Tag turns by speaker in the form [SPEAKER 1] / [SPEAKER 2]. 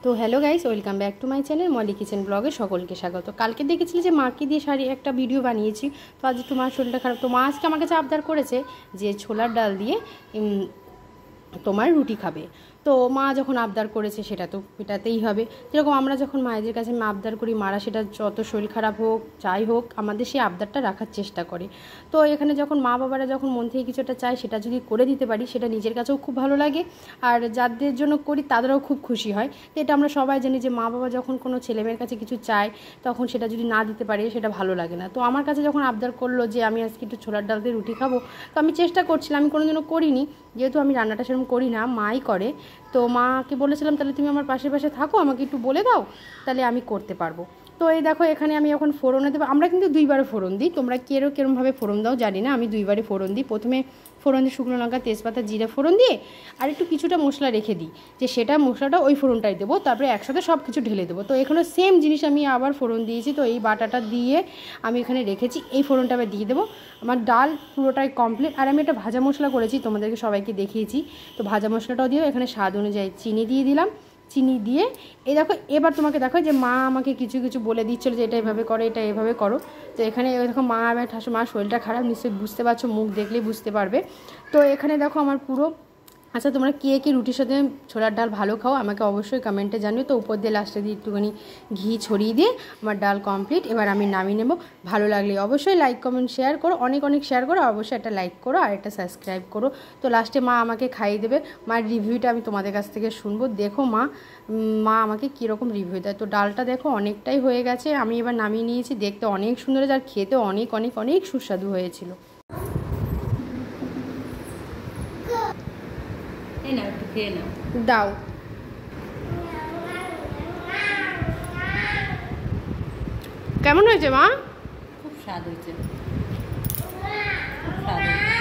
[SPEAKER 1] তো hello guys, welcome back to my channel Molly Kitchen ব্লগে সকলকে স্বাগত। কালকে দেখেছিলি যে মাকে দিয়ে শাড়ি একটা ভিডিও বানিয়েছি। তো আজ তোমার শরীরটা খারাপ, তো মা আজকে আমার কাছে আবদার করেছে যে ছোলার ডাল দিয়ে তোমার রুটি খাবে। তো মা যখন আবদার করেছে সেটা তো মেটাতেই হবে। যেরকম আমরা যখন মায়েদের কাছে আবদার করি, মারা সেটা যত শরীর খারাপ হোক যাই হোক আমাদের সেই আবদারটা রাখার চেষ্টা করে। তো এখানে যখন মা বাবারা যখন মন থেকে কিছুটা চায় সেটা যদি করে দিতে পারি সেটা নিজের কাছেও খুব ভালো লাগে, আর যাদের জন্য করি তাদেরও খুব খুশি হয়। তো এটা আমরা সবাই জানি যে মা বাবা যখন কোনো ছেলেমেয়ের কাছে কিছু চায় তখন সেটা যদি না দিতে পারে সেটা ভালো লাগে না। তো আমার কাছে যখন আবদার করলো যে আমি আজকে একটু ছোলার ডাল দিয়ে রুটি খাবো, তো আমি চেষ্টা করছিলাম, আমি কোনোদিনও করিনি, যেহেতু আমি রান্নাটা সেরকম করি না, মাই করে। তো মাকে বলেছিলাম তাহলে তুমি আমার পাশে পাশে থাকো, আমাকে একটু বলে দাও, তাহলে আমি করতে পারবো। তো এই দেখো এখানে আমি এখন ফোড়নে দেবো। আমরা কিন্তু দুইবারে ফোড়ন দিই, তোমরা কেরমভাবে ফোড়ন দাও জানি না, আমি দুইবারে ফোড়ন দিই। প্রথমে ফোড়ন দিয়ে শুকনো লঙ্কা তেজপাতা জিরে ফোড়ন দিয়ে আর একটু কিছুটা মশলা রেখে দিই, যে সেটা মশলাটা ওই ফোড়নটাই দেবো, তারপরে একসাথে সব কিছু ঢেলে দেবো। তো এখানে সেম জিনিস আমি আবার ফোড়ন দিয়েছি। তো এই বাটাটা দিয়ে আমি এখানে রেখেছি, এই ফোড়নটা আবার দিয়ে দেবো। আমার ডাল পুরোটাই কমপ্লিট। আর আমি একটা ভাজা মশলা করেছি, তোমাদেরকে সবাইকে দেখিয়েছি। তো ভাজা মশলাটাও দিয়েও এখানে স্বাদ অনুযায়ী চিনি দিয়ে দিলাম। চিনি দিয়ে এই দেখো, এবার তোমাকে দেখো যে মা আমাকে কিছু কিছু বলে দিচ্ছিলো যে এটা এভাবে করো, এটা এভাবে করো। তো এখানে দেখো মা আমার মার শরীরটা খারাপ, নিশ্চয়ই বুঝতে পারছো, মুখ দেখলেই বুঝতে পারবে। তো এখানে দেখো আমার পুরো, আচ্ছা তোমরা কে কে রুটির সাথে ছোলার ডাল ভালো খাও আমাকে অবশ্যই কমেন্টে জানিও। তো উপর দিয়ে লাস্টে দিয়ে একটুখানি ঘি ছড়িয়ে দিয়ে আমার ডাল কমপ্লিট। এবার আমি নামিয়ে নেব। ভালো লাগলে অবশ্যই লাইক কমেন্ট শেয়ার করো, অনেক অনেক শেয়ার করো, অবশ্যই একটা লাইক করো আর একটা সাবস্ক্রাইব করো। তো লাস্টে মা আমাকে খাইয়ে দেবে, মার রিভিউটা আমি তোমাদের কাছ থেকে শুনবো। দেখো মা আমাকে কীরকম রিভিউ দেয়। তো ডালটা দেখো অনেকটাই হয়ে গেছে, আমি এবার নামিয়ে নিয়েছি। দেখতে অনেক সুন্দর হয়েছে আর খেতে অনেক অনেক অনেক সুস্বাদু হয়েছিল। দাও, কেমন হয়েছে মা?
[SPEAKER 2] খুব স্বাদ হয়েছে, খুব স্বাদ হয়েছে।